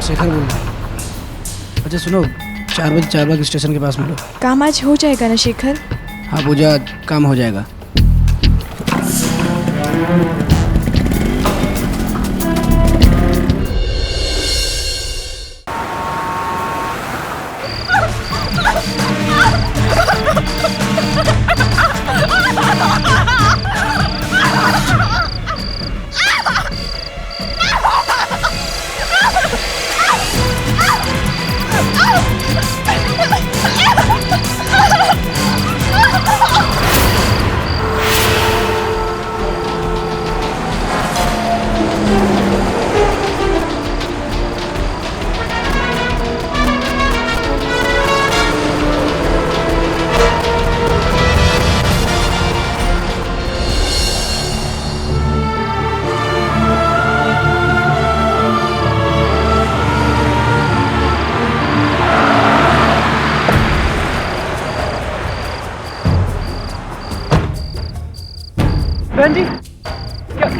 शेखर बोल रहा हूँ। अच्छा सुनो, 4 बजे चारबाग स्टेशन के पास मिलो। काम आज हो जाएगा ना शेखर? हाँ पूजा, काम हो जाएगा। बहन जी,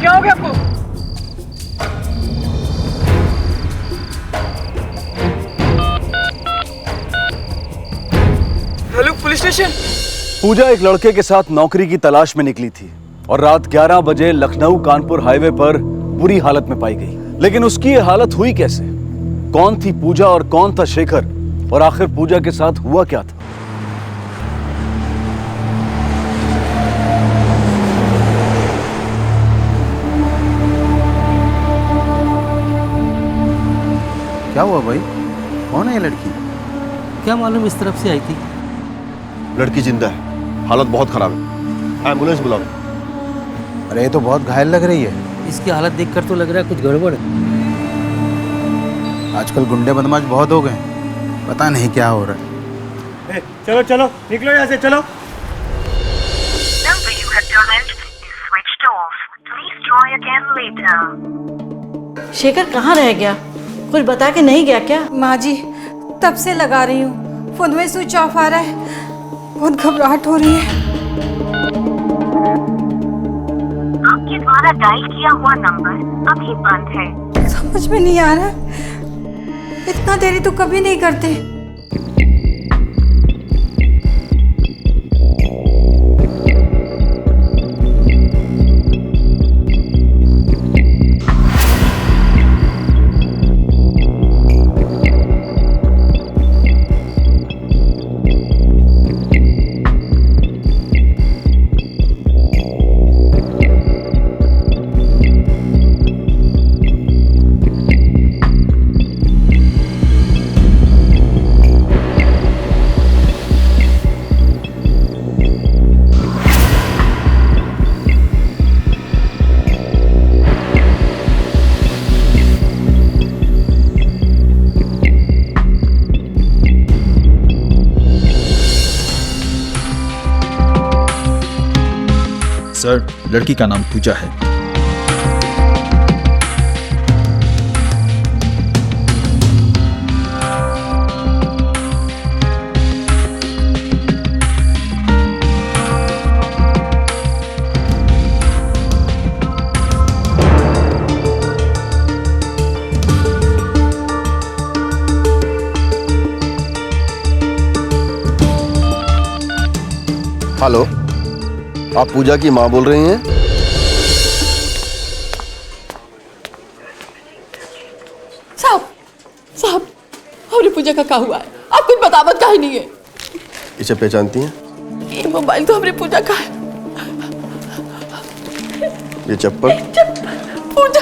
क्या हो गया आपको? Hello, police station. पूजा एक लड़के के साथ नौकरी की तलाश में निकली थी और रात 11 बजे लखनऊ कानपुर हाईवे पर बुरी हालत में पाई गई। लेकिन उसकी ये हालत हुई कैसे? कौन थी पूजा और कौन था शेखर? और आखिर पूजा के साथ हुआ क्या था? क्या हुआ भाई? कौन है ये लड़की? क्या मालूम, इस तरफ से आई थी। लड़की जिंदा है, हालत बहुत खराब है, एम्बुलेंस बुलाओ। अरे ये तो बहुत घायल लग रही है। इसकी हालत देखकर तो लग रहा है कुछ गड़बड़ है। आजकल गुंडे बदमाश बहुत हो गए, पता नहीं क्या हो रहा है। चलो चलो, निकलो यहाँ से, चलो। Number you have dialed is switched off. Please try again later. Shekhar कहाँ रह गया? कुछ बता के नहीं गया क्या? माँ जी, तब से लगा रही हूँ, फोन में स्विच ऑफ आ रहा है, बहुत घबराहट हो रही है। आपके द्वारा डायल किया हुआ नंबर अभी बंद है। समझ में नहीं आ रहा, इतना देरी तो कभी नहीं करते। सर, लड़की का नाम पूजा है। हेलो, आप पूजा की माँ बोल रही हैं? साहब, हमारी पूजा का क्या हुआ है? आप कुछ बतावत का ही नहीं है। इसे पहचानती हैं? ये मोबाइल तो हमारी पूजा का है। ये चप्पल, पूजा,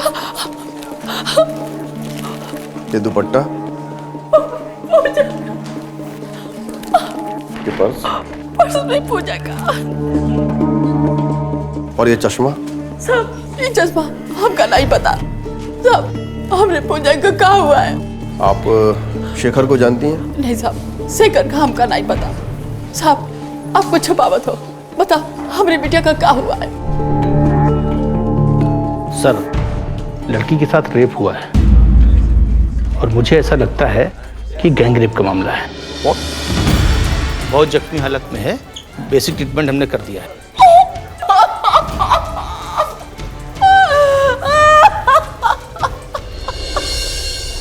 ये दुपट्टा, ये पर्स में पूजा का, और ये चश्मा। साहब ये चश्मा हमका नहीं पता। साहब हमरे पूजा का क्या हुआ है? आप शेखर को जानती हैं? नहीं साहब, शेखर का हमका नहीं पता। साहब आप कुछ छुपावत हो, बता हमारी बिटिया का क्या हुआ है? सर, लड़की के साथ रेप हुआ है और मुझे ऐसा लगता है कि गैंग रेप का मामला है। बहुत जख्मी हालत में है, बेसिक ट्रीटमेंट हमने कर दिया है।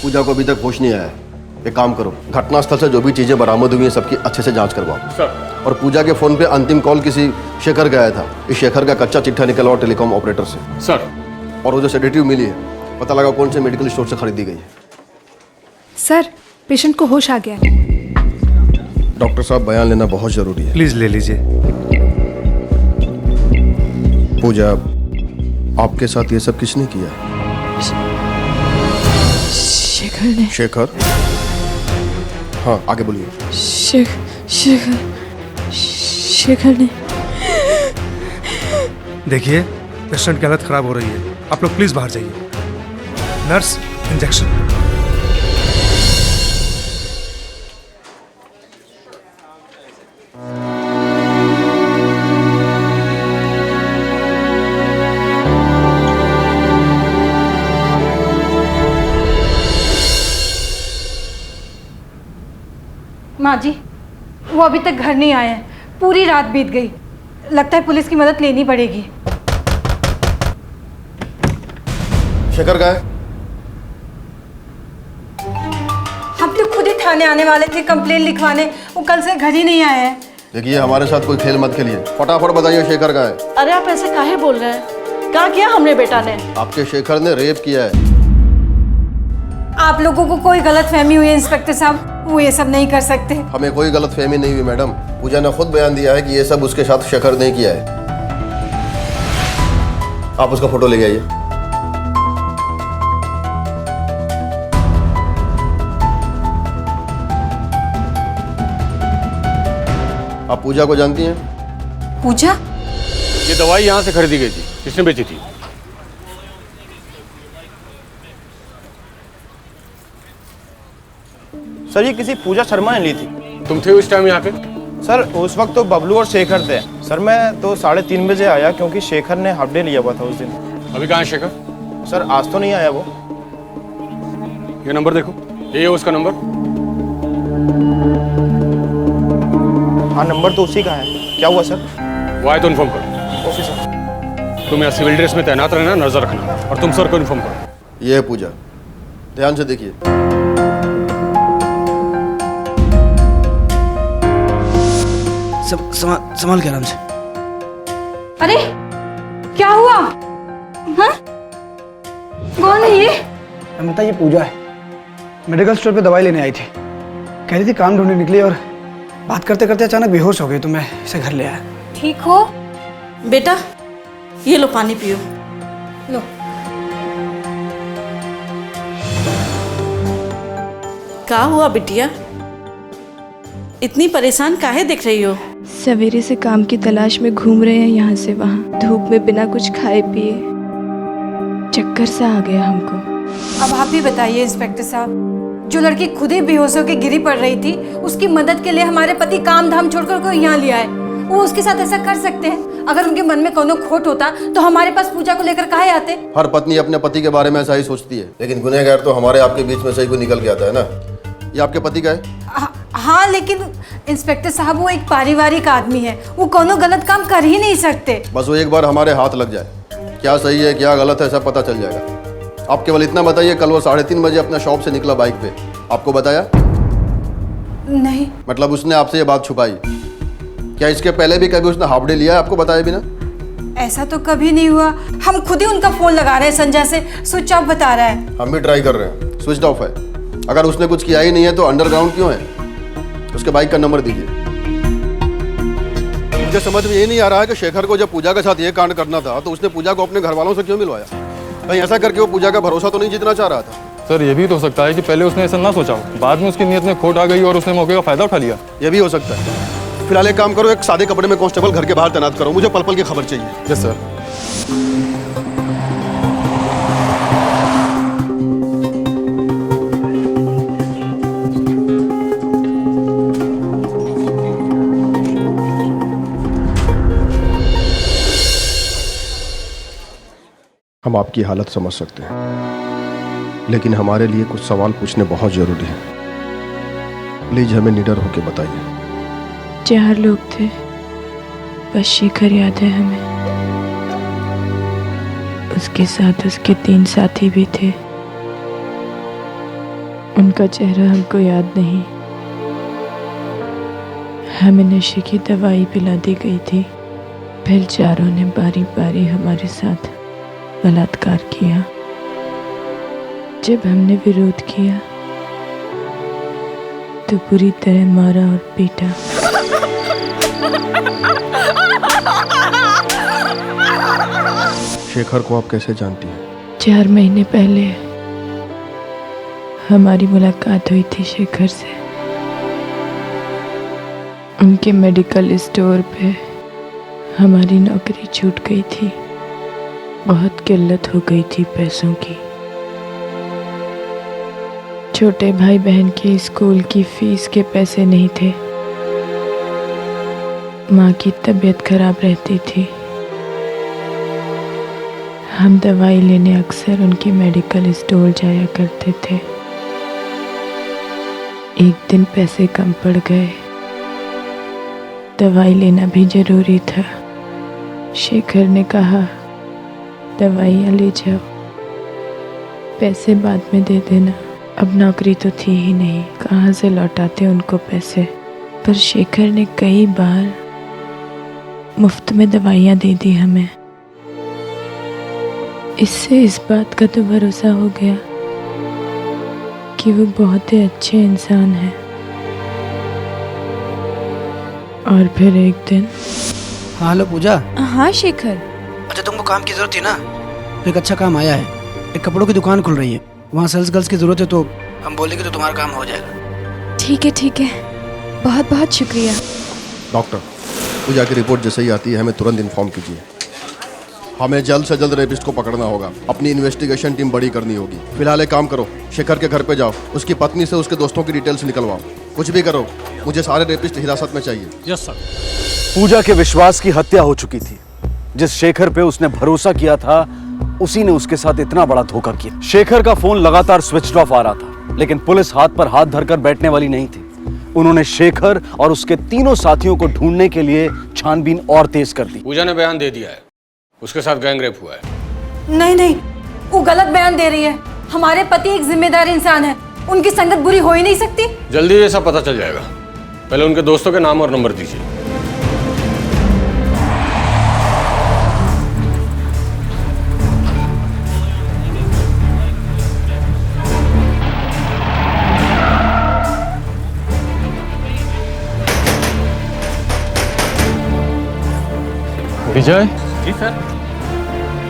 पूजा को अभी तक होश नहीं आया है। एक काम करो, घटनास्थल से जो भी चीजें बरामद हुई हैं सबकी अच्छे से जांच करवाओ। सर। और पूजा के फोन पे अंतिम कॉल किसी शेखर का आया था। इस शेखर का कच्चा चिट्ठा निकला और टेलीकॉम ऑपरेटर से। सर। और वो जो सेडेटिव मिली है पता लगा कौन से मेडिकल स्टोर से खरीदी गई है। सर, पेशेंट को होश आ गया। डॉक्टर साहब, बयान लेना बहुत जरूरी है। प्लीज ले लीजिए। पूजा, आपके साथ ये सब किसने किया? शेखर ने। शेखर? हाँ, आगे बोलिए। शेखर ने। देखिए, पेशेंट की हालत खराब हो रही है, आप लोग प्लीज बाहर जाइए। Nurse, injection. माँ जी, वो अभी तक घर नहीं आए हैं। पूरी रात बीत गई। लगता है पुलिस की मदद लेनी पड़ेगी। शेखर का है? हम लोग खुद ही थाने आने वाले थे कंप्लेन लिखवाने, वो कल से घर ही नहीं आए हैं। देखिए, हमारे साथ कोई खेल मत खेलिए। फटाफट बताइए शेखर का है। अरे आप ऐसे काहे बोल रहे हैं? क्या किया हमने बेटा ने? आपके शेखर ने रेप किया है। आप लोगों को कोई गलत फहमी हुई है इंस्पेक्टर साहब, वो ये सब नहीं कर सकते। हमें कोई गलत फहमी नहीं हुई मैडम। पूजा ने खुद बयान दिया है कि ये सब उसके साथ शेखर ने किया है। आप उसका फोटो ले आइए। आप पूजा को जानती हैं? पूजा? ये दवाई यहाँ से खरीदी गई थी, किसने बेची थी? सर, ये किसी पूजा शर्मा ने ली थी। तुम थे उस टाइम यहाँ पे? सर, उस वक्त तो बबलू और शेखर थे। सर, मैं तो 3:30 बजे आया क्योंकि शेखर ने हाफ डे लिया हुआ था उस दिन। अभी कहाँ है शेखर? सर, आज तो नहीं आया वो। ये नंबर देखो, ये है उसका नंबर। हाँ, नंबर तो उसी का है। क्या हुआ सर? वो आए तो इन्फॉर्म करो। Okay sir. तुम यहाँ सिविल ड्रेस में तैनात रहना, नजर रखना, और तुम सर को इन्फॉर्म करो। ये है पूजा, ध्यान से देखिए। संभाल के आराम से। अरे क्या हुआ? हाँ? कौन है ये? अमिता, ये पूजा है। मेडिकल स्टोर पे दवाई लेने आई थी। कह रही थी काम ढूंढने निकली और बात करते करते अचानक बेहोश हो गई, तो मैं इसे घर ले आया। ठीक हो? बेटा, ये लो पानी पियो। लो। क्या हुआ बिटिया? इतनी परेशान काहे दिख रही हो? सवेरे से काम की तलाश में घूम रहे हैं यहाँ से वहाँ, धूप में बिना कुछ खाए पिए। चक्कर सा आ गया हमको। अब आप ही बताइए इंस्पेक्टर साहब, जो लड़की खुद ही बेहोश होकर गिरी पड़ रही थी, उसकी मदद के लिए हमारे पति काम धाम छोड़कर को यहाँ ले आए। वो उसके साथ ऐसा कर सकते हैं? अगर उनके मन में कोनो खोट होता तो हमारे पास पूजा को लेकर काहे आते? हर पत्नी अपने पति के बारे में ऐसा ही सोचती है, लेकिन गुनहगार तो हमारे आपके बीच में से ही कोई निकल के आता है ना। ये आपके पति का है? हाँ, लेकिन इंस्पेक्टर साहब, वो एक पारिवारिक आदमी है, वो कोनो गलत काम कर ही नहीं सकते। बस वो एक बार हमारे हाथ लग जाए, क्या सही है क्या गलत है सब पता चल जाएगा। आप केवल इतना बताइए, कल वो 3:30 बजे अपना शॉप से निकला बाइक पे, आपको बताया? नहीं। मतलब उसने आपसे ये बात छुपाई? क्या इसके पहले भी कभी उसने हाफ डे लिया है आपको बताया बिना? ऐसा तो कभी नहीं हुआ। हम खुद ही उनका फोन लगा रहे हैं संजय से, स्विच ऑफ बता रहा है। हम भी ट्राई कर रहे हैं, स्विच ऑफ है। अगर उसने कुछ किया ही नहीं है तो अंडरग्राउंड क्यों है? उसके बाइक का नंबर दीजिए। मुझे समझ में ये नहीं आ रहा है कि शेखर को जब पूजा के साथ ये कांड करना था तो उसने पूजा को अपने घर वालों से क्यों मिलवाया? कहीं ऐसा करके वो पूजा का भरोसा तो नहीं जीतना चाह रहा था? सर, ये भी तो हो सकता है कि पहले उसने ऐसा ना सोचा हो, बाद में उसकी नीयत में खोट आ गई और उसने मौके का फायदा उठा लिया। ये भी हो सकता है। फिलहाल एक काम करो, एक सादे कपड़े में कांस्टेबल घर के बाहर तैनात करो, मुझे पल पल की खबर चाहिए। Yes sir. हम आपकी हालत समझ सकते हैं, लेकिन हमारे लिए कुछ सवाल पूछने बहुत जरूरी है। प्लीज हमें निडर होकर बताइए। 4 लोग थे, बस शेखर याद है हमें। उसके साथ उसके 3 साथी भी थे। उनका चेहरा हमको याद नहीं। हमें नशे की दवाई पिला दी गई थी। फिर चारों ने बारी बारी हमारे साथ बलात्कार किया। जब हमने विरोध किया तो बुरी तरह मारा और पीटा। शेखर को आप कैसे जानती हैं? 4 महीने पहले हमारी मुलाकात हुई थी शेखर से। उनके मेडिकल स्टोर पे हमारी नौकरी छूट गई थी। बहुत किल्लत हो गई थी पैसों की। छोटे भाई बहन के स्कूल की फीस के पैसे नहीं थे। माँ की तबीयत खराब रहती थी। हम दवाई लेने अक्सर उनके मेडिकल स्टोर जाया करते थे। एक दिन पैसे कम पड़ गए। दवाई लेना भी जरूरी था। शेखर ने कहा, दवाइयाँ ले जाओ, पैसे बाद में दे देना। अब नौकरी तो थी ही नहीं, कहाँ से लौटाते उनको पैसे। पर शेखर ने कई बार मुफ्त में दवाइयाँ दे दी हमें। इससे इस बात का तो भरोसा हो गया कि वो बहुत ही अच्छे इंसान हैं। और फिर एक दिन। हाँ हेलो पूजा। हाँ शेखर। अच्छा तुमको काम की जरूरत थी ना, तो एक अच्छा काम आया है। एक कपड़ों की दुकान खुल रही है, वहाँ सेल्स गर्ल्स की जरूरत है, तो हम बोलेंगे तो तुम्हारा काम हो जाएगा। ठीक है ठीक है, बहुत बहुत शुक्रिया। डॉक्टर, पूजा की रिपोर्ट जैसे ही आती है हमें तुरंत इन्फॉर्म कीजिए। हमें जल्द से जल्द रेपिस्ट को पकड़ना होगा। अपनी इन्वेस्टिगेशन टीम बड़ी करनी होगी। फिलहाल एक काम करो, शेखर के घर पे जाओ, उसकी पत्नी से उसके दोस्तों की डिटेल्स निकलवाओ। कुछ भी करो, मुझे सारे रेपिस्ट हिरासत में चाहिए। Yes sir. पूजा के विश्वास की हत्या हो चुकी थी। जिस शेखर पे उसने भरोसा किया था, उसी ने उसके साथ इतना बड़ा धोखा किया। शेखर का फोन लगातार स्विच ऑफ आ रहा था, लेकिन पुलिस हाथ पर हाथ धरकर बैठने वाली नहीं थी। उन्होंने शेखर और उसके तीनों साथियों को ढूंढने के लिए छानबीन और तेज कर दी। पूजा ने बयान दे दिया है, उसके साथ गैंगरेप हुआ है। नहीं नहीं, वो गलत बयान दे रही है। हमारे पति एक जिम्मेदार इंसान है, उनकी संगत बुरी हो ही नहीं सकती। जल्दी ये सब पता चल जाएगा। पहले उनके दोस्तों के नाम और नंबर दीजिए। विजय। जी सर।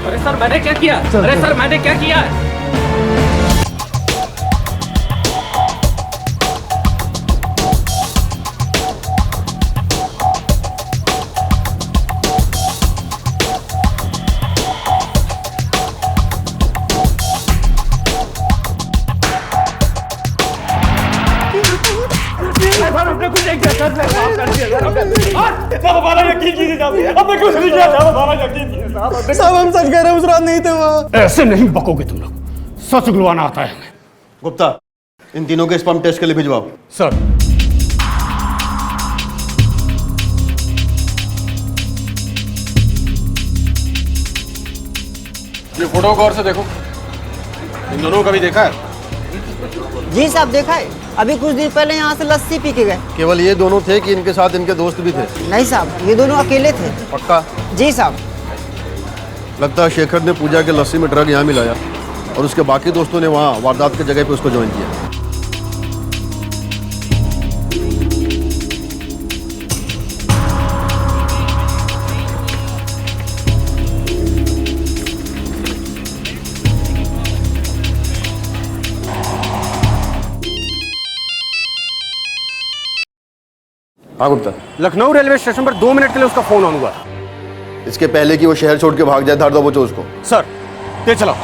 अरे सर मैंने क्या किया? अरे सर मैंने क्या किया? आपने कुछ नहीं किया सर, मैं माफ कर दिया सर, साहब हमारा यकीन कीजिए साहब, हमने कुछ नहीं किया साहब, हमारा यकीन कीजिए साहब। साहब हम सच कह रहे हैं, उस रात नहीं थे वहाँ। ऐसे नहीं बकोगे तुम लोग, सच गुलवाना आता है हमें। गुप्ता, इन तीनों के स्पर्म टेस्ट के लिए भिजवाओ। सर। ये फोटो गौर से देखो, इन दोनों को कभी देखा है? जी साहब देखा है, अभी कुछ दिन पहले यहाँ से लस्सी पी के गए। केवल ये दोनों थे कि इनके साथ इनके दोस्त भी थे? नहीं साहब, ये दोनों अकेले थे। पक्का? जी साहब। लगता है शेखर ने पूजा के लस्सी में ड्रग यहाँ मिलाया और उसके बाकी दोस्तों ने वहाँ वारदात की जगह पे उसको ज्वाइन किया। हाँ गुप्ता। लखनऊ रेलवे स्टेशन पर 2 मिनट के लिए उसका फोन ऑन हुआ था। इसके पहले कि वो शहर छोड़ के भाग जाए, धार दो बचो उसको। सर, तेज चलाओ।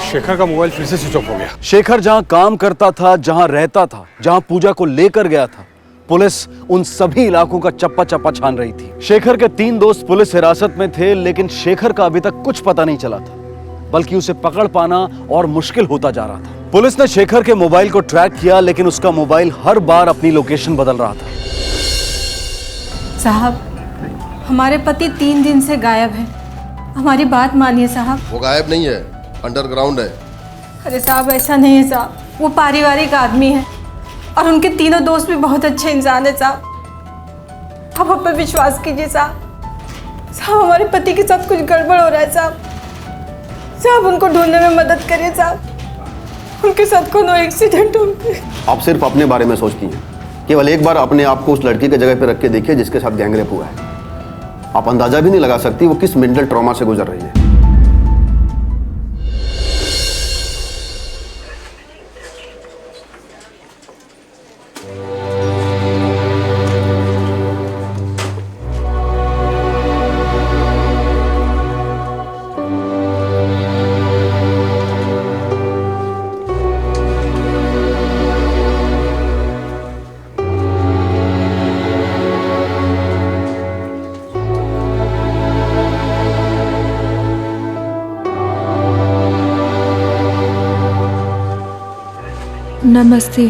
शेखर का मोबाइल फिर से स्विच ऑफ हो गया। शेखर जहां काम करता था, जहां रहता था, जहां पूजा को लेकर गया था, पुलिस उन सभी इलाकों का चप्पा चप्पा छान रही थी। शेखर के 3 दोस्त पुलिस हिरासत में थे, लेकिन शेखर का अभी तक कुछ पता नहीं चला था, बल्कि उसे पकड़ पाना और मुश्किल होता जा रहा था। पुलिस ने शेखर के मोबाइल को ट्रैक किया, लेकिन उसका मोबाइल हर बार अपनी लोकेशन बदल रहा था। साहब, हमारे पति 3 दिन से गायब हैं। हमारी बात मानिए साहब। वो गायब नहीं है, अंडरग्राउंड है। अरे साहब, ऐसा नहीं है साहब, वो पारिवारिक आदमी है और उनके तीनों दोस्त भी बहुत अच्छे इंसान है साहब। आप हम पर विश्वास कीजिए साहब। साहब, हमारे पति के साथ कुछ गड़बड़ हो रहा है साहब। साहब, उनको ढूंढने में मदद करिए साहब। उनके साथ कोनो एक्सीडेंट हो गया। आप सिर्फ अपने बारे में सोचती हैं। केवल एक बार अपने आप को उस लड़की के जगह पर रख के देखिए जिसके साथ गैंगरेप हुआ है। आप अंदाजा भी नहीं लगा सकती वो किस मेंटल ट्रॉमा से गुजर रही है। नमस्ते।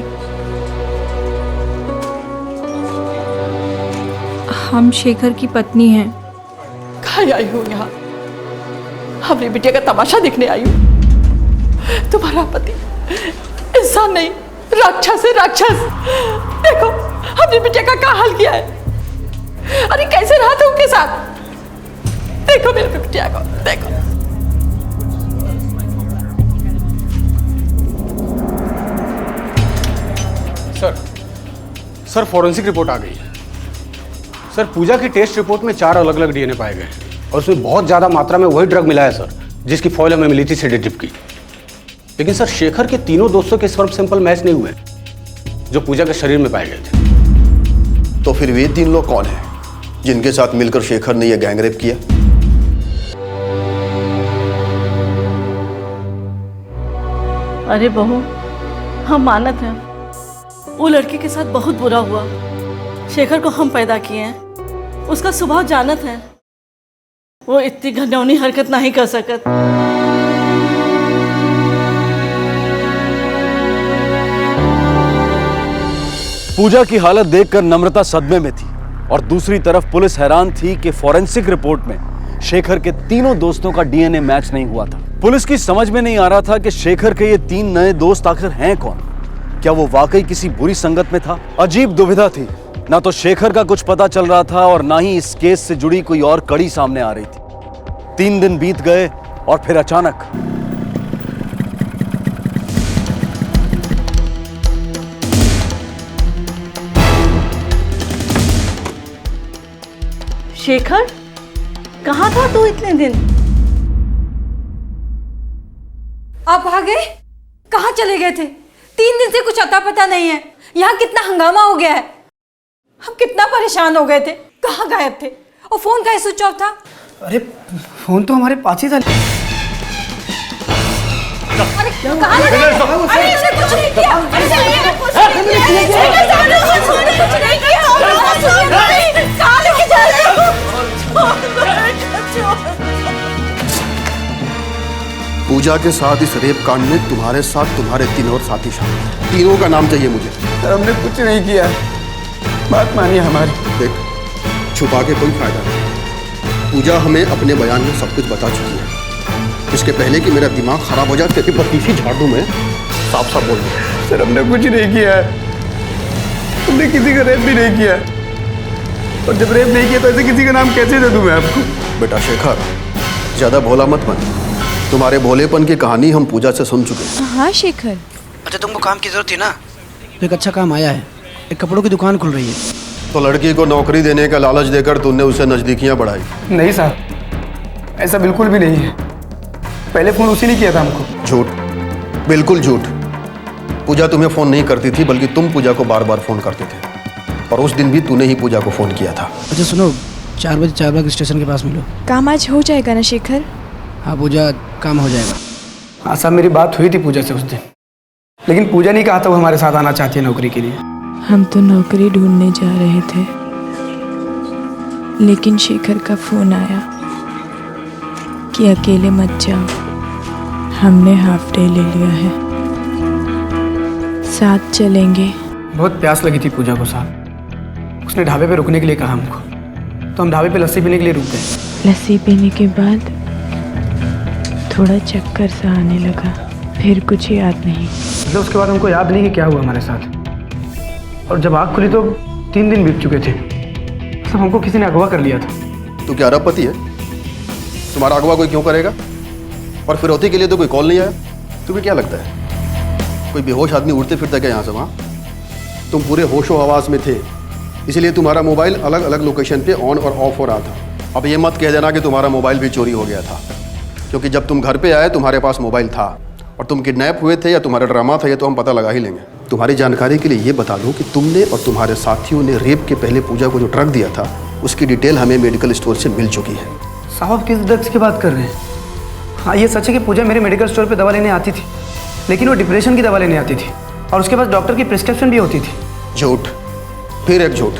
हम शेखर की पत्नी हैं। कहाँ आई हूँ यहाँ? हमारी बिटिया का तमाशा देखने आई हूँ। तुम्हारा पति इंसान नहीं, राक्षस है, राक्षस। देखो हमारी बिटिया का क्या हाल किया है। अरे कैसे रहा था उनके साथ? देखो मेरी बिटिया को, देखो। सर फॉरेंसिक रिपोर्ट आ गई है। सर, पूजा की टेस्ट रिपोर्ट में 4 अलग अलग डीएनए पाए गए और उसमें बहुत ज़्यादा मात्रा में वही ड्रग मिला है सर, जिसकी फॉइल हमें मिली थी सेडेटिव की। लेकिन सर, शेखर के तीनों दोस्तों के स्पर्म सैंपल मैच नहीं हुए जो पूजा के शरीर में पाए गए थे। तो फिर वे 3 लोग कौन हैं जिनके साथ मिलकर शेखर ने यह गैंगरेप किया? अरे बहू, हम मानत हैं वो लड़की के साथ बहुत बुरा हुआ। शेखर को हम पैदा किए हैं, उसका स्वभाव जानत है। वो इतनी घिनौनी हरकत नहीं कर सकत। पूजा की हालत देखकर नम्रता सदमे में थी और दूसरी तरफ पुलिस हैरान थी कि फॉरेंसिक रिपोर्ट में शेखर के तीनों दोस्तों का डीएनए मैच नहीं हुआ था। पुलिस की समझ में नहीं आ रहा था कि शेखर के ये 3 नए दोस्त आखिर हैं कौन। क्या वो वाकई किसी बुरी संगत में था? अजीब दुविधा थी। ना तो शेखर का कुछ पता चल रहा था और ना ही इस केस से जुड़ी कोई और कड़ी सामने आ रही थी। 3 दिन बीत गए और फिर अचानक शेखर, कहाँ था तू इतने दिन? आप आ गए? कहाँ चले गए थे? 3 दिन से कुछ अता पता नहीं है। यहाँ कितना हंगामा हो गया है। हम कितना परेशान हो गए थे। कहाँ गायब थे? और फोन का स्विच ऑफ था। अरे फोन तो हमारे पास ही था। अरे कहाँ लगा? अरे इसने कुछ नहीं किया। कुछ नहीं किया। कहाँ लेके जा रहे हो? पूजा के साथ इस रेप कांड में तुम्हारे साथ तुम्हारे 3 और साथी शामिल। तीनों का नाम चाहिए मुझे। सर, हमने कुछ नहीं किया। बात मानिए हमारी। देख, छुपा के कोई फायदा नहीं। पूजा हमें अपने बयान में सब कुछ बता चुकी है। इसके पहले कि मेरा दिमाग खराब हो जाए तेरी भतीसी झाड़ू में साफ साफ बोल दो। सर, हमने कुछ नहीं किया है। हमने किसी का रेप भी नहीं किया। और जब रेप नहीं किया तो ऐसे किसी का नाम कैसे दे दूं मैं आपको? बेटा शेखर, ज्यादा भोला मत बन। तुम्हारे भोलेपन की कहानी हम पूजा से सुन चुके हैं। हाँ शेखर। अच्छा, तुमको काम की जरूरत थी ना? तो एक अच्छा काम आया है। एक कपड़ों की दुकान खुल रही है। तो लड़की को नौकरी देने का लालच देकर तुमने उसे नजदीकियां बढ़ाई? नहीं साहब, ऐसा बिल्कुल भी नहीं है। पहले फोन उसी ने किया था हमको। झूठ, बिल्कुल झूठ। पूजा तुम्हें फोन नहीं करती थी, बल्कि तुम पूजा को बार बार फोन करते थे। और उस दिन भी तूने ही पूजा को फोन किया था। अच्छा सुनो, 4 बजे चारबाग स्टेशन के पास मिलो। काम आज हो जाएगा ना शेखर? हाँ पूजा, काम हो जाएगा। हाँ साहब, मेरी बात हुई थी पूजा से उस दिन, लेकिन पूजा नहीं कहा था वो हमारे साथ आना चाहती है नौकरी के लिए। हम तो नौकरी ढूंढने जा रहे थे, लेकिन शेखर का फोन आया कि अकेले मत जाओ, हमने हाफ डे ले लिया है, साथ चलेंगे। बहुत प्यास लगी थी पूजा को साहब, उसने ढाबे पे रुकने के लिए कहा हमको, तो हम ढाबे पे लस्सी पीने के लिए रुक गए। लस्सी पीने के बाद थोड़ा चक्कर सा आने लगा, फिर कुछ याद नहीं। मतलब उसके बाद हमको याद नहीं कि क्या हुआ हमारे साथ, और जब आँख खुली तो 3 दिन बीत चुके थे। सब हमको किसी ने अगवा कर लिया था। तू क्या अरबपति है? तुम्हारा अगवा कोई क्यों करेगा? और फिरौती के लिए तो कोई कॉल नहीं आया? तुम्हें क्या लगता है कोई बेहोश आदमी उड़ते फिरता क्या यहाँ से वहाँ? तुम पूरे होशो हवास में थे, इसलिए तुम्हारा मोबाइल अलग अलग लोकेशन पे ऑन और ऑफ हो रहा था। अब ये मत कह देना कि तुम्हारा मोबाइल भी चोरी हो गया था, क्योंकि जब तुम घर पे आए तुम्हारे पास मोबाइल था, और तुम किडनैप हुए थे या तुम्हारा ड्रामा था ये तो हम पता लगा ही लेंगे। तुम्हारी जानकारी के लिए ये बता दूं कि तुमने और तुम्हारे साथियों ने रेप के पहले पूजा को जो ड्रग दिया था उसकी डिटेल हमें मेडिकल स्टोर से मिल चुकी है। साहब किस ड्रग्स की बात कर रहे हैं? हाँ ये सच है कि पूजा मेरे मेडिकल स्टोर पे दवा लेने आती थी, लेकिन वो डिप्रेशन की दवा लेने आती थी और उसके पास डॉक्टर की प्रिस्क्रिप्शन भी होती थी। झूठ, फिर एक झूठ।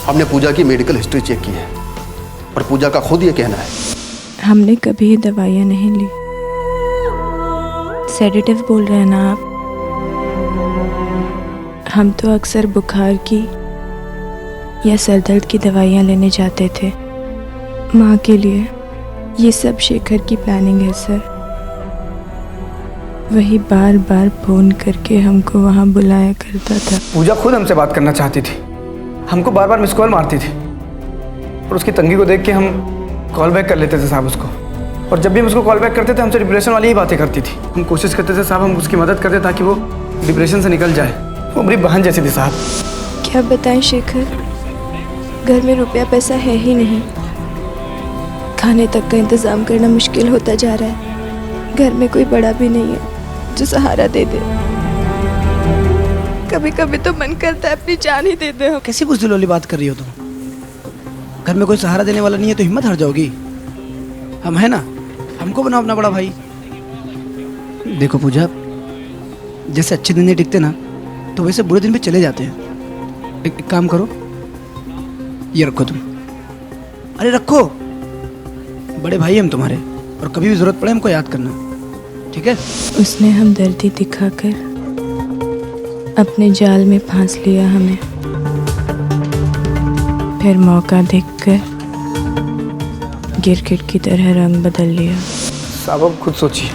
हमने पूजा की मेडिकल हिस्ट्री चेक की है और पूजा का खुद ये कहना है हमने कभी दवाइयाँ नहीं ली। सेडेटिव बोल रहे हैं ना आप? हम तो अक्सर बुखार की या सर दर्द की दवाइयाँ लेने जाते थे माँ के लिए। ये सब शेखर की प्लानिंग है सर। वही बार बार फोन करके हमको वहाँ बुलाया करता था। पूजा खुद हमसे बात करना चाहती थी, हमको बार बार मिस कॉल मारती थी, और उसकी तंगी को देख के हम कॉल बैक कर लेते थे साहब उसको। और जब भी हम उसको कॉल बैक करते थे हमसे डिप्रेशन वाली ही बातें करती थी। हम कोशिश करते थे साहब हम उसकी मदद करते ताकि वो डिप्रेशन से निकल जाए। वो हमारी बहन जैसी थी साहब। क्या बताएं शेखर, घर में रुपया पैसा है ही नहीं, खाने तक का इंतज़ाम करना मुश्किल होता जा रहा है। घर में कोई बड़ा भी नहीं है जो सहारा दे दे। कभी कभी तो मन करता है अपनी जान ही दे दे। कैसी बुज़दिल वाली बात कर रही हो तुम? घर में कोई सहारा देने वाला नहीं है तो हिम्मत हार जाओगी? हम है ना, हमको बनाओ अपना बड़ा भाई। देखो पूजा, जैसे अच्छे दिन नहीं टिकते ना तो वैसे बुरे दिन भी चले जाते हैं। एक काम करो, ये रखो तुम। अरे रखो, बड़े भाई हम तुम्हारे, और कभी भी जरूरत पड़े हमको याद करना, ठीक है? उसने हमदर्दी दिखाकर अपने जाल में फांस लिया हमें, फिर मौका देखकर गिरगिट की तरह रंग बदल लिया। साहब अब खुद सोचिए,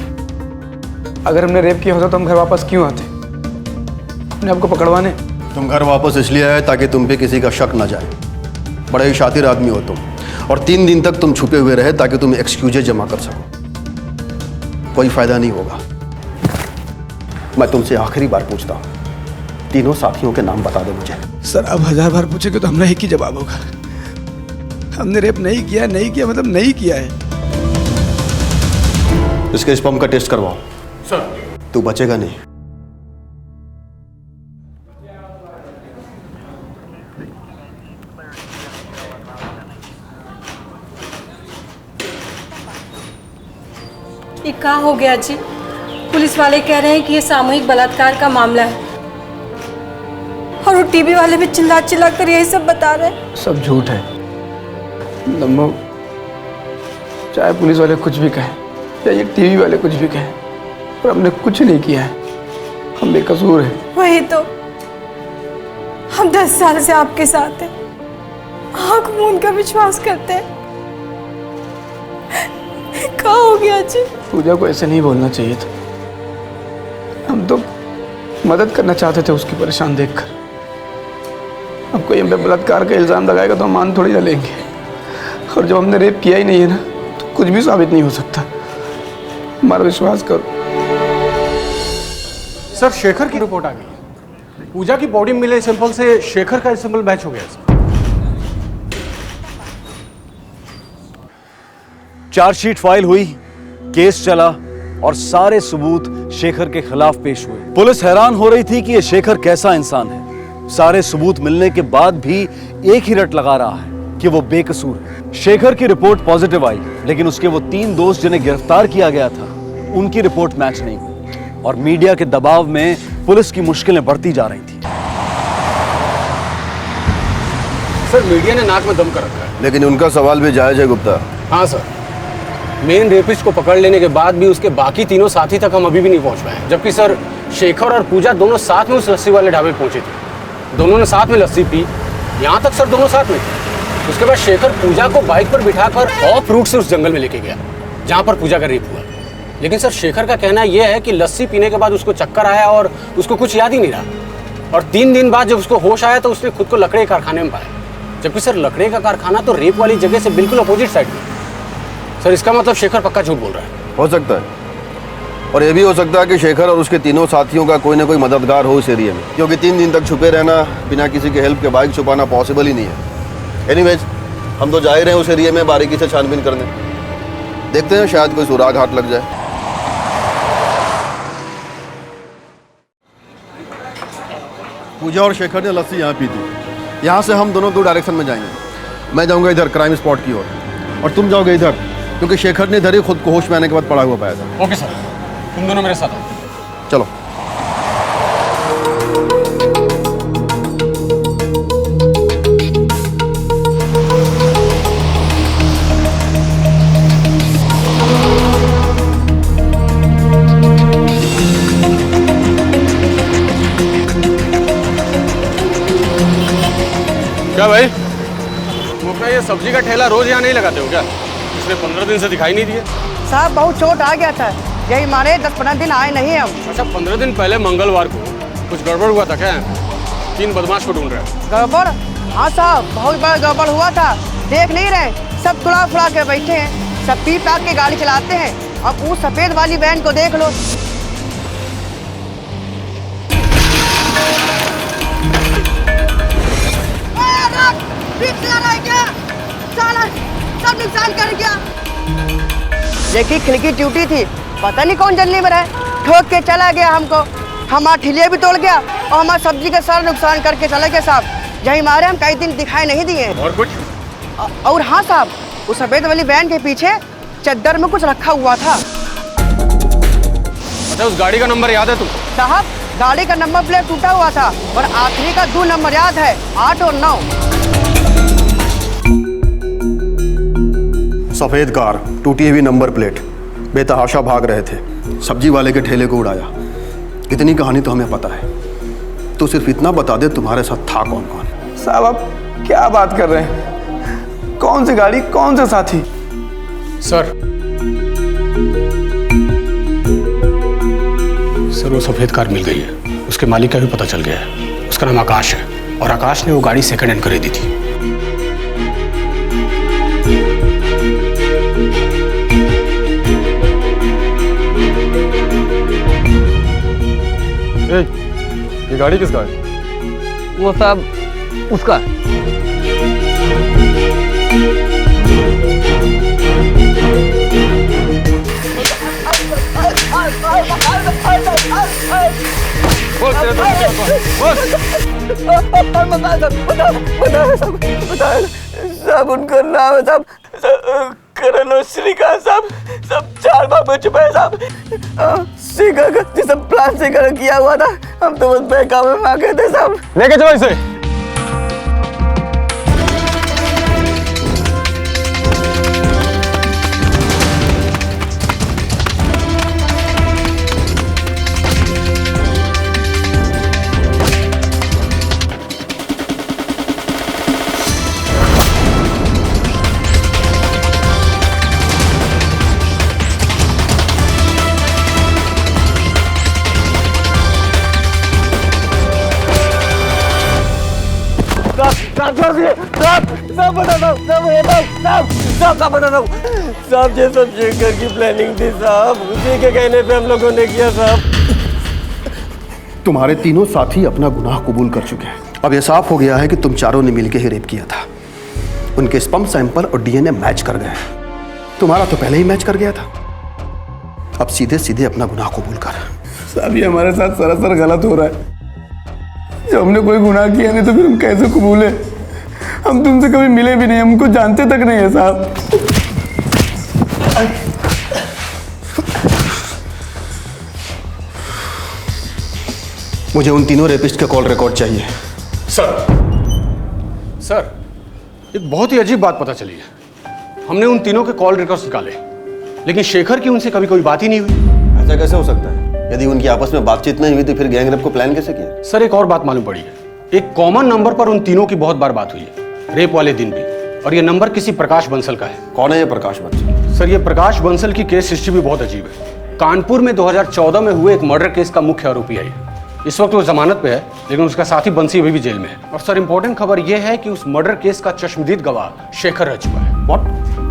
अगर हमने रेप किया होता तो हम घर वापस क्यों आते? अपने आपको पकड़वाने। तुम घर वापस इसलिए आए ताकि तुम पे किसी का शक ना जाए। बड़े ही शातिर आदमी हो तुम, और 3 दिन तक तुम छुपे हुए रहे ताकि तुम एक्सक्यूजें जमा कर सको। कोई फायदा नहीं होगा। मैं तुमसे आखिरी बार पूछता हूँ, तीनों साथियों के नाम बता दो मुझे। सर अब 1000 बार पूछेंगे तो हमारा एक ही जवाब होगा, हमने रेप नहीं किया। नहीं किया मतलब नहीं किया है। इसके स्पर्म का टेस्ट करवाओ। सर। तू बचेगा नहीं। ये क्या हो गया जी? पुलिस वाले कह रहे हैं कि ये सामूहिक बलात्कार का मामला है, और वो टीवी वाले भी चिल्ला चिल्ला कर यही सब बता रहे हैं। सब झूठ है नम्मो, चाहे पुलिस वाले कुछ भी कहें या ये टीवी वाले कुछ भी कहें, पर हमने कुछ नहीं किया है, हम बेकसूर हैं। वही तो, हम 10 साल से आपके साथ हैं, आँख मूंद कर विश्वास करते हैं। क्या हो गया जी? पूजा को ऐसे नहीं बोलना चाहिए था। हम तो मदद करना चाहते थे उसकी परेशान देखकर। अब कोई हम पे बलात्कार का इल्जाम लगाएगा तो हम मान थोड़ी ना लेंगे, और जब हमने रेप किया ही नहीं है ना तो कुछ भी साबित नहीं हो सकता। हमारा विश्वास करो। सर शेखर की रिपोर्ट आ गई। पूजा की बॉडी मिले सैंपल से शेखर का सैंपल मैच हो गया सर। चार्जशीट फाइल हुई, केस चला और सारे सबूत शेखर के खिलाफ पेश हुए। पुलिस हैरान हो रही थी कि यह शेखर कैसा इंसान है। सारे सबूत मिलने के बाद भी एक ही रट लगा रहा है कि वो बेकसूर है। शेखर की रिपोर्ट पॉजिटिव आई, लेकिन उसके वो 3 दोस्त जिन्हें गिरफ्तार किया गया था उनकी रिपोर्ट मैच नहीं हुई और मीडिया के दबाव में पुलिस की मुश्किलें बढ़ती जा रही थी। सर मीडिया ने नाक में दम कर रखा है। लेकिन उनका सवाल भी जायज है गुप्ता। हाँ सर, मेन रेपिस्ट को पकड़ लेने के बाद भी उसके बाकी तीनों साथी तक हम अभी भी नहीं पहुंच पाए। जबकि सर शेखर और पूजा दोनों साथ में उस लस्सी वाले ढाबे पहुंचे थे। दोनों ने साथ में लस्सी पी, यहाँ तक सर दोनों साथ में थे। उसके बाद शेखर पूजा को बाइक पर बिठाकर ऑफ रूट से उस जंगल में लेके गया जहाँ पर पूजा का रेप हुआ। लेकिन सर शेखर का कहना यह है कि लस्सी पीने के बाद उसको चक्कर आया और उसको कुछ याद ही नहीं रहा। और 3 दिन बाद जब उसको होश आया तो उसने खुद को लकड़े कारखाने में पाया। जबकि सर लकड़े का कारखाना तो रेप वाली जगह से बिल्कुल अपोजिट साइड में। सर इसका मतलब शेखर पक्का झूठ बोल रहा है। हो सकता है, और ये भी हो सकता है कि शेखर और उसके तीनों साथियों का कोई ना कोई मददगार हो इस एरिया में, क्योंकि 3 दिन तक छुपे रहना बिना किसी के हेल्प के बाइक छुपाना पॉसिबल ही नहीं है। एनीवेज, हम तो जा ही रहे हैं उस एरिया में बारीकी से छानबीन करने। देखते हैं, शायद कोई सुराग हाथ लग जाए। पूजा और शेखर ने लस्सी यहाँ पी थी। यहाँ से हम दोनों 2 डायरेक्शन में जाएंगे। मैं जाऊँगा इधर क्राइम स्पॉट की ओर और तुम जाओगे इधर, क्योंकि शेखर ने इधर ही खुद को होश में आने के बाद पड़ा हुआ पाया था। ओके सर, तुम दोनों मेरे साथ आओ। चलो। क्या भाई, वो अपना ये सब्जी का ठेला रोज यहाँ नहीं लगाते हो क्या? पिछले 15 दिन से दिखाई नहीं दिए। साहब बहुत चोट आ गया था, यही मारे 10-15 दिन आए नहीं हम। अच्छा, 15 दिन पहले मंगलवार को कुछ गड़बड़ हुआ था क्या? 3 बदमाश को ढूंढ रहे हैं। गड़बड़? हाँ साहब, बहुत बड़ा गड़बड़ हुआ था। देख नहीं रहे, सब तुड़ा फुड़ा के बैठे हैं, सब पी पाक के गाड़ी चलाते हैं। अब उस सफेद वाली वैन को देख लो। सब नुकसान कर गया। देखी खिड़की टूटी थी, पता नहीं कौन जल्दी में है, ठोक के चला गया हमको। हमारा ठिलिया भी तोड़ गया और हमारा सब्जी का सारा नुकसान करके चला गया साहब। यही मारे हम कई दिन दिखाई नहीं दिए। और कुछ? और हाँ साहब, उस सफेद वाली वैन के पीछे चद्दर में कुछ रखा हुआ था। अच्छा, उस गाड़ी का नंबर याद है तुम? साहब, गाड़ी का नंबर प्लेट टूटा हुआ था और आखिरी का 2 नंबर याद है, 8 और 9। सफ़ेद कार, टूटी हुई नंबर प्लेट, बेतहाशा भाग रहे थे, सब्जी वाले के ठेले को उड़ाया। इतनी कहानी तो हमें पता है, तो सिर्फ इतना बता दे तुम्हारे साथ था कौन कौन। साहब आप क्या बात कर रहे हैं? कौन सी गाड़ी, कौन से साथी? सर वो सफेद कार मिल गई है, उसके मालिक का भी पता चल गया है। उसका नाम आकाश है और आकाश ने वो गाड़ी सेकंड हैंड खरीदी थी। ये गाड़ी किसका है? वो साहब उसका। सब उनका नाम है साहब, करण और श्रीकांत साहब, सब 4 बार बच चुके हैं साहब। शेखर का जिस प्लान शेखर किया हुआ था, हम तो बस बहकावे में आ गए थे साहब। लेके चलो इसे। साहब ये सब शेखर की प्लानिंग थी साहब, उसी के कहने पे हम लोगों ने किया साहब। तुम्हारे तीनों साथी अपना गुनाह कबूल कर चुके हैं। अब यह साफ हो गया है कि तुम चारों ने मिलकर ही रेप किया था। उनके स्पर्म सैंपल और डीएनए मैच कर गए। तुम्हारा तो पहले ही मैच कर गया था। अब सीधे सीधे अपना गुनाह कबूल कर। साहब ये हमारे साथ सरासर गलत हो रहा है। जब हमने कोई गुनाह किया नहीं तो फिर हम कैसे कबूले? हम तुमसे कभी मिले भी नहीं, हमको जानते तक नहीं है साहब। मुझे उन तीनों रेपिस्ट का कॉल रिकॉर्ड चाहिए। सर एक बहुत ही अजीब बात पता चली है। हमने उन तीनों के कॉल रिकॉर्ड्स निकाले, लेकिन शेखर की उनसे कभी कोई बात ही नहीं हुई। ऐसा कैसे हो सकता है? यदि उनकी आपस में बातचीत नहीं हुई तो फिर गैंग रेप को प्लान कैसे किया? सर एक और बात मालूम पड़ी है, एक कॉमन नंबर पर उन तीनों की बहुत बार बात हुई है, रेप वाले दिन भी, और ये नंबर किसी प्रकाश बंसल का है। कौन है ये प्रकाश बंसल? सर ये प्रकाश बंसल की केस हिस्ट्री भी बहुत अजीब है। कानपुर में 2014 में हुए एक मर्डर केस का मुख्य आरोपी है। इस वक्त वो जमानत पे है, लेकिन उसका साथी बंसी अभी भी जेल में है। और सर इंपॉर्टेंट खबर ये है कि उस मर्डर केस का चश्मदीद गवाह शेखर रह चुका है। व्हाट?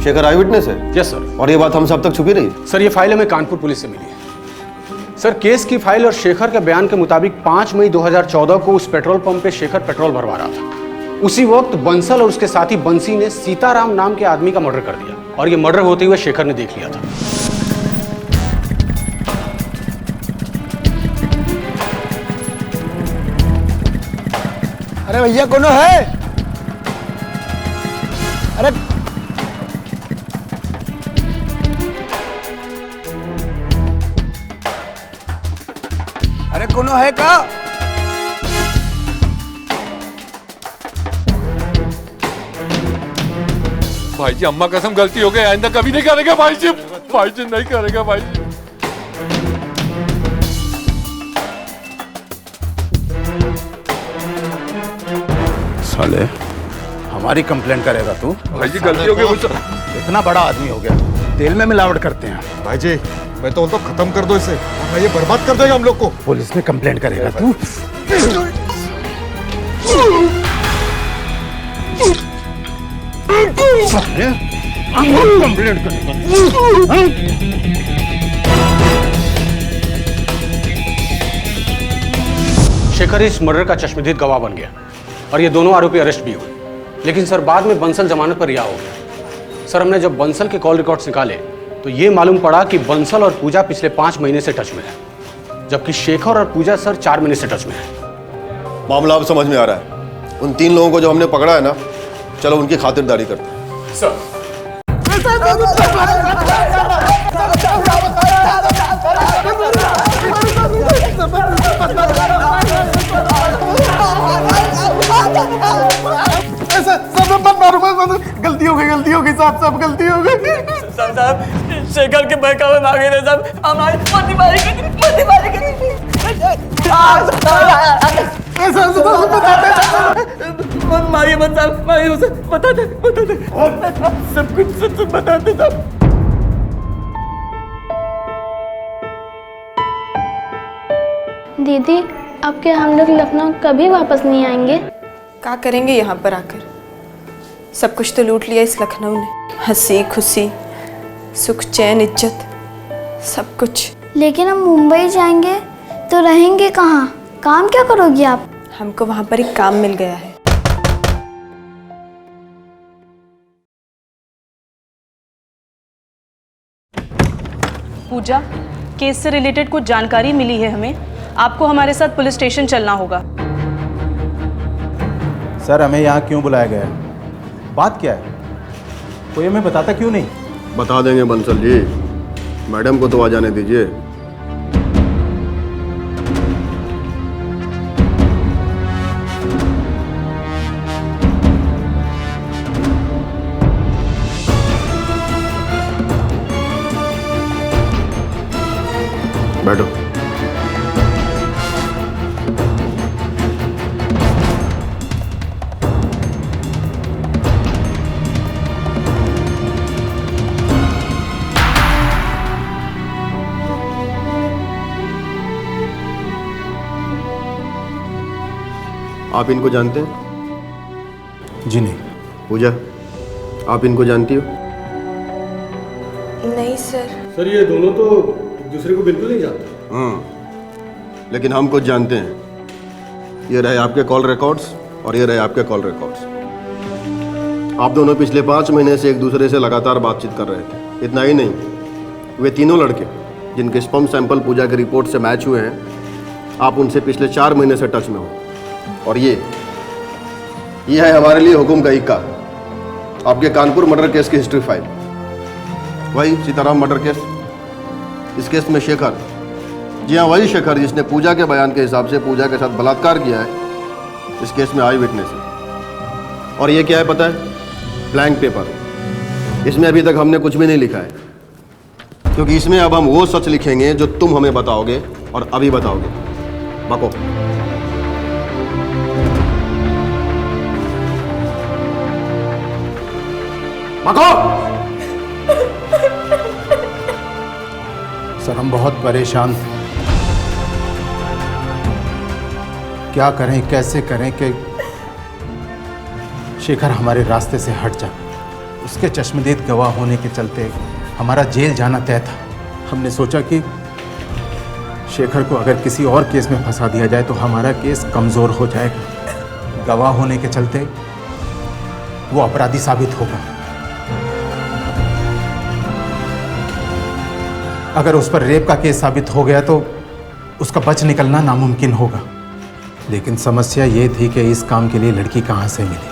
शेखर आई विटनेस है? Yes sir. और ये बात हम सब तक छुपी रही? सर ये फाइल हमें कानपुर पुलिस से मिली है। सर केस की फाइल और शेखर के बयान के मुताबिक 5 मई 2014 को उस पेट्रोल पंप पे शेखर पेट्रोल भरवा रहा था। उसी वक्त बंसल और उसके साथी बंसी ने सीताराम नाम के आदमी का मर्डर कर दिया, और ये मर्डर होते हुए शेखर ने देख लिया था। अरे भैया कौन है? अरे कौन है का? भाई जी अम्मा कसम गलती हो गई, आइंदा कभी नहीं करेगा भाई जी। भाई जी नहीं करेगा भाई जी। साले हमारी कंप्लेंट करेगा तू? भाई जी गलती हो गई मुझसे। इतना बड़ा आदमी हो गया, तेल में मिलावट करते हैं। भाई जी मैं तो खत्म कर दो इसे, वरना ये बर्बाद कर देगा हम लोग को। पुलिस में कंप्लेंट करेगा तू? कंप्लेंट करेगा? शेखर इस मर्डर का चश्मदीद गवाह बन गया, और ये दोनों आरोपी अरेस्ट भी हुए। लेकिन सर बाद में बंसल जमानत पर रिहा हो गया। सर हमने जब बंसल के कॉल रिकॉर्ड्स निकाले तो ये मालूम पड़ा कि बंसल और पूजा पिछले 5 महीने से टच में है, जबकि शेखर और पूजा सर 4 महीने से टच में है। मामला अब समझ में आ रहा है। उन 3 लोगों को जो हमने पकड़ा है ना, चलो उनकी खातिरदारी करते हैं। सर गलती हो गई साहब, गलती हो गई साहब। शेखर के बहकावे में आ गए साहब, हमारी मत मारिए मत साहब, मारिए उसे, बता दे सब कुछ सच बता दे साहब। दीदी अब क्या हम लोग लखनऊ कभी वापस नहीं आएंगे? क्या करेंगे यहाँ पर आकर? सब कुछ तो लूट लिया इस लखनऊ ने, हंसी खुशी सुख चैन इज्जत सब कुछ। लेकिन हम मुंबई जाएंगे तो रहेंगे कहाँ? काम क्या करोगी आप? हमको वहाँ पर एक काम मिल गया है। पूजा, केस से रिलेटेड कुछ जानकारी मिली है हमें, आपको हमारे साथ पुलिस स्टेशन चलना होगा। सर हमें यहाँ क्यों बुलाया गया है? बात क्या है? कोई हमें बताता क्यों नहीं? बता देंगे बंसल जी, मैडम को तो आ जाने दीजिए। बैठो। आप इनको जानते हैं? जी नहीं। पूजा, आप इनको जानती हो? नहीं सर। सर ये दोनों तो एक दूसरे को बिल्कुल नहीं जानते। लेकिन हम कुछ जानते हैं। ये रहे आपके कॉल रिकॉर्ड्स और ये रहे आपके कॉल रिकॉर्ड्स। आप दोनों पिछले 5 महीने से एक दूसरे से लगातार बातचीत कर रहे थे। इतना ही नहीं, वे तीनों लड़के जिनके स्पर्म सैंपल पूजा की रिपोर्ट से मैच हुए हैं, आप उनसे पिछले 4 महीने से टच में हो। और ये है हमारे लिए हुकुम का इक्का, आपके कानपुर मर्डर केस की हिस्ट्री फाइल। वही सीताराम मर्डर केस। इस केस में शेखर जी हाँ, वही शेखर जिसने पूजा के बयान के हिसाब से पूजा के साथ बलात्कार किया है। इस केस में आई विटनेस है। और ये क्या है पता है? Blank paper. इसमें अभी तक हमने कुछ भी नहीं लिखा है, क्योंकि इसमें अब हम वो सच लिखेंगे जो तुम हमें बताओगे और अभी बताओगे। बको। बको। सर हम बहुत परेशान थे। क्या करें, कैसे करें कि शेखर हमारे रास्ते से हट जाए। उसके चश्मदीद गवाह होने के चलते हमारा जेल जाना तय था। हमने सोचा कि शेखर को अगर किसी और केस में फंसा दिया जाए तो हमारा केस कमज़ोर हो जाएगा। गवाह होने के चलते वो अपराधी साबित होगा। अगर उस पर रेप का केस साबित हो गया तो उसका बच निकलना नामुमकिन होगा। लेकिन समस्या ये थी कि इस काम के लिए लड़की कहाँ से मिली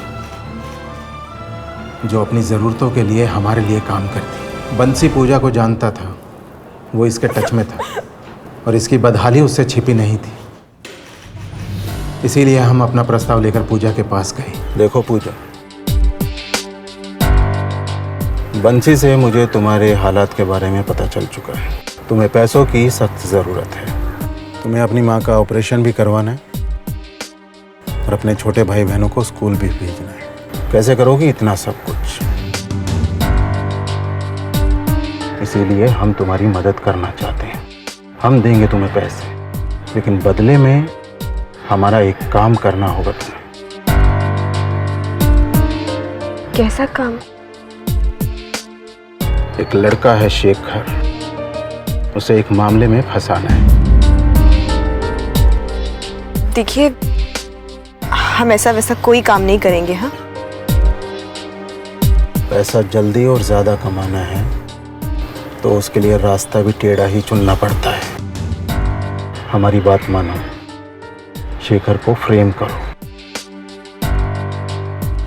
जो अपनी ज़रूरतों के लिए हमारे लिए काम करती। बंसी पूजा को जानता था, वो इसके टच में था और इसकी बदहाली उससे छिपी नहीं थी। इसीलिए हम अपना प्रस्ताव लेकर पूजा के पास गए। देखो पूजा, बंसी से मुझे तुम्हारे हालात के बारे में पता चल चुका है। तुम्हें पैसों की सख्त ज़रूरत है। तुम्हें अपनी माँ का ऑपरेशन भी करवाना है और अपने छोटे भाई बहनों को स्कूल भी भेजना है। कैसे करोगी इतना सब कुछ? इसीलिए हम तुम्हारी मदद करना चाहते हैं। हम देंगे तुम्हें पैसे, लेकिन बदले में हमारा एक काम करना होगा तुम्हें। कैसा काम? एक लड़का है शेखर, उसे एक मामले में फंसाना है। देखिए, हम ऐसा वैसा कोई काम नहीं करेंगे। हाँ, पैसा जल्दी और ज्यादा कमाना है तो उसके लिए रास्ता भी टेढ़ा ही चुनना पड़ता है। हमारी बात मानो, शेखर को फ्रेम करो।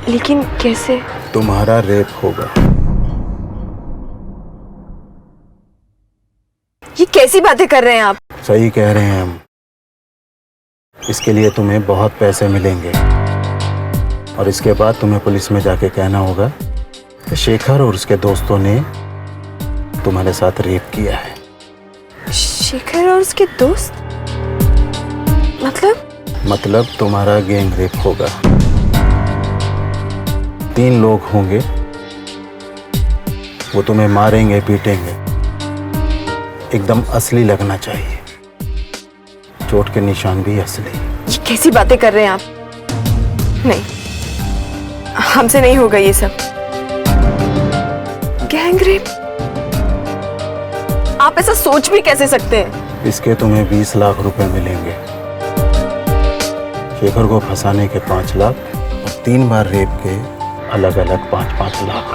लेकिन कैसे? तुम्हारा रेप होगा। ये कैसी बातें कर रहे हैं आप? सही कह रहे हैं हम। इसके लिए तुम्हें बहुत पैसे मिलेंगे और इसके बाद तुम्हें पुलिस में जाके कहना होगा कि शेखर और उसके दोस्तों ने तुम्हारे साथ रेप किया है। शेखर और उसके दोस्त? मतलब तुम्हारा गैंग रेप होगा। 3 लोग होंगे, वो तुम्हें मारेंगे, पीटेंगे। एकदम असली लगना चाहिए, चोट के निशान भी असली। ये कैसी बातें कर रहे हैं आप? नहीं, हमसे नहीं होगा ये सब। Gang rape? आप ऐसा सोच भी कैसे सकते हैं? इसके तुम्हें 20 लाख रुपए मिलेंगे। शेखर को फंसाने के 5 लाख और 3 बार रेप के अलग अलग 5-5 लाख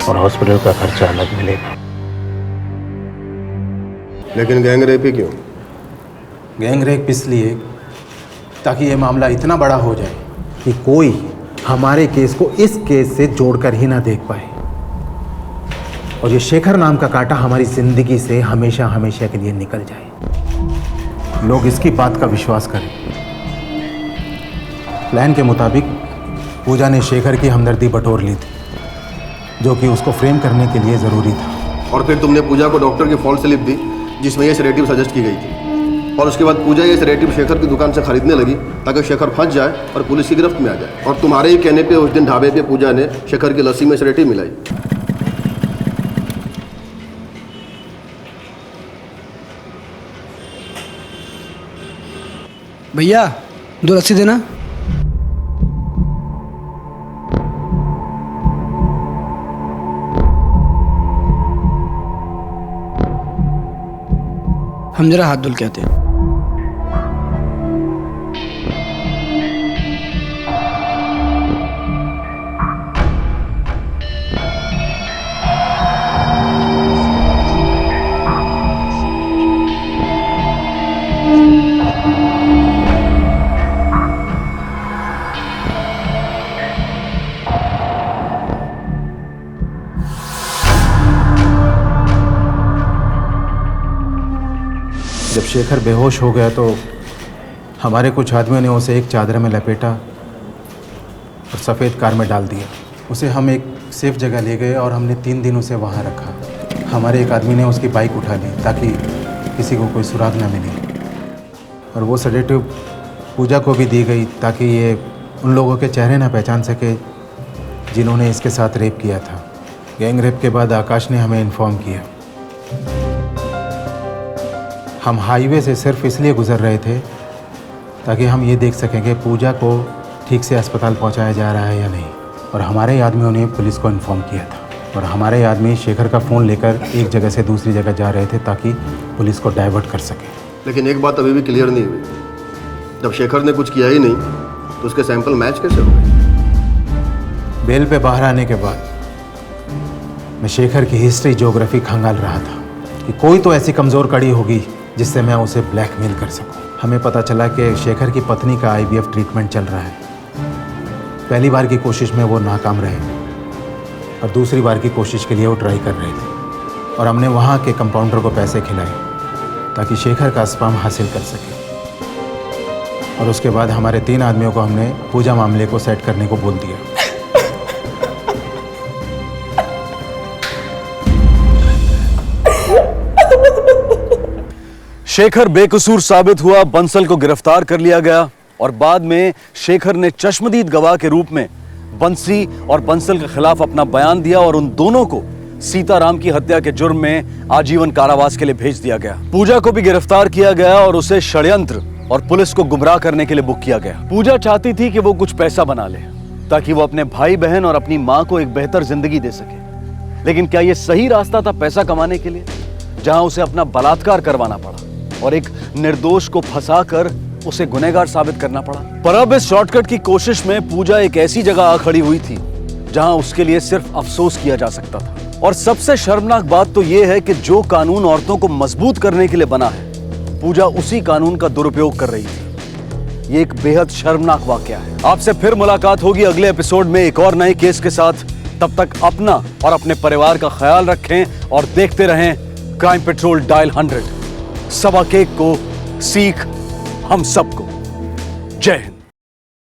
और हॉस्पिटल का खर्चा अलग मिलेगा। लेकिन गैंग रेप ही क्यों? गैंग रेप इसलिए ताकि ये मामला इतना बड़ा हो जाए कि कोई हमारे केस को इस केस से जोड़कर ही ना देख पाए और ये शेखर नाम का कांटा हमारी जिंदगी से हमेशा हमेशा के लिए निकल जाए। लोग इसकी बात का विश्वास करें। प्लान के मुताबिक पूजा ने शेखर की हमदर्दी बटोर ली थी, जो कि उसको फ्रेम करने के लिए ज़रूरी था। और फिर तुमने पूजा को डॉक्टर की फॉल्स स्लिप दी जिसमें ये सेडेटिव सजेस्ट की गई थी, और उसके बाद पूजा ये सेडेटिव शेखर की दुकान से खरीदने लगी ताकि शेखर फंस जाए और पुलिस की गिरफ्त में आ जाए। और तुम्हारे ही कहने पे उस दिन ढाबे पे पूजा ने शेखर की लस्सी में सेडेटिव मिलाई। भैया 2 लस्सी देना। हम जरा हाथ धुल के आते हैं। जब शेखर बेहोश हो गया तो हमारे कुछ आदमियों ने उसे एक चादर में लपेटा और सफ़ेद कार में डाल दिया। उसे हम एक सेफ जगह ले गए और हमने 3 दिन उसे वहाँ रखा। हमारे एक आदमी ने उसकी बाइक उठा ली ताकि किसी को कोई सुराग न मिले, और वो सेडेटिव पूजा को भी दी गई ताकि ये उन लोगों के चेहरे ना पहचान सके जिन्होंने इसके साथ रेप किया था। गैंग रेप के बाद आकाश ने हमें इन्फॉर्म किया। हम हाईवे से सिर्फ इसलिए गुजर रहे थे ताकि हम ये देख सकें कि पूजा को ठीक से अस्पताल पहुंचाया जा रहा है या नहीं, और हमारे आदमियों ने पुलिस को इन्फॉर्म किया था, और हमारे आदमी शेखर का फ़ोन लेकर एक जगह से दूसरी जगह जा रहे थे ताकि पुलिस को डाइवर्ट कर सके। लेकिन एक बात अभी भी क्लियर नहीं हुई, जब शेखर ने कुछ किया ही नहीं तो उसके सैंपल मैच कैसे हो गए? बेल पे बाहर आने के बाद मैं शेखर की हिस्ट्री ज्योग्राफी खंगाल रहा था कि कोई तो ऐसी कमज़ोर कड़ी होगी जिससे मैं उसे ब्लैकमेल कर सकूं। हमें पता चला कि शेखर की पत्नी का IVF ट्रीटमेंट चल रहा है। पहली बार की कोशिश में वो नाकाम रहे और दूसरी बार की कोशिश के लिए वो ट्राई कर रहे थे, और हमने वहाँ के कंपाउंडर को पैसे खिलाए ताकि शेखर का स्पर्म हासिल कर सके। और उसके बाद हमारे 3 आदमियों को हमने पूजा मामले को सेट करने को बोल दिया। शेखर बेकसूर साबित हुआ, बंसल को गिरफ्तार कर लिया गया और बाद में शेखर ने चश्मदीद गवाह के रूप में बंसी और बंसल के खिलाफ अपना बयान दिया और उन दोनों को सीताराम की हत्या के जुर्म में आजीवन कारावास के लिए भेज दिया गया। पूजा को भी गिरफ्तार किया गया और उसे षड्यंत्र और पुलिस को गुमराह करने के लिए बुक किया गया। पूजा चाहती थी कि वो कुछ पैसा बना ले ताकि वो अपने भाई बहन और अपनी माँ को एक बेहतर जिंदगी दे सके। लेकिन क्या ये सही रास्ता था पैसा कमाने के लिए, जहां उसे अपना बलात्कार करवाना पड़ा और एक निर्दोष को फंसाकर उसे गुनहगार साबित करना पड़ा। पर अब इस शॉर्टकट की कोशिश में पूजा एक ऐसी जगह आ खड़ी हुई थी जहां उसके लिए सिर्फ अफसोस किया जा सकता था। और सबसे शर्मनाक बात तो यह है कि जो कानून औरतों को मजबूत करने के लिए बना है, पूजा उसी कानून का दुरुपयोग कर रही थी। ये एक बेहद शर्मनाक वाकया है। आपसे फिर मुलाकात होगी अगले एपिसोड में एक और नए केस के साथ। तब तक अपना और अपने परिवार का ख्याल रखें और देखते रहें क्राइम पेट्रोल डायल 100। सबक एक को सीख हम सबको। जय हिंद।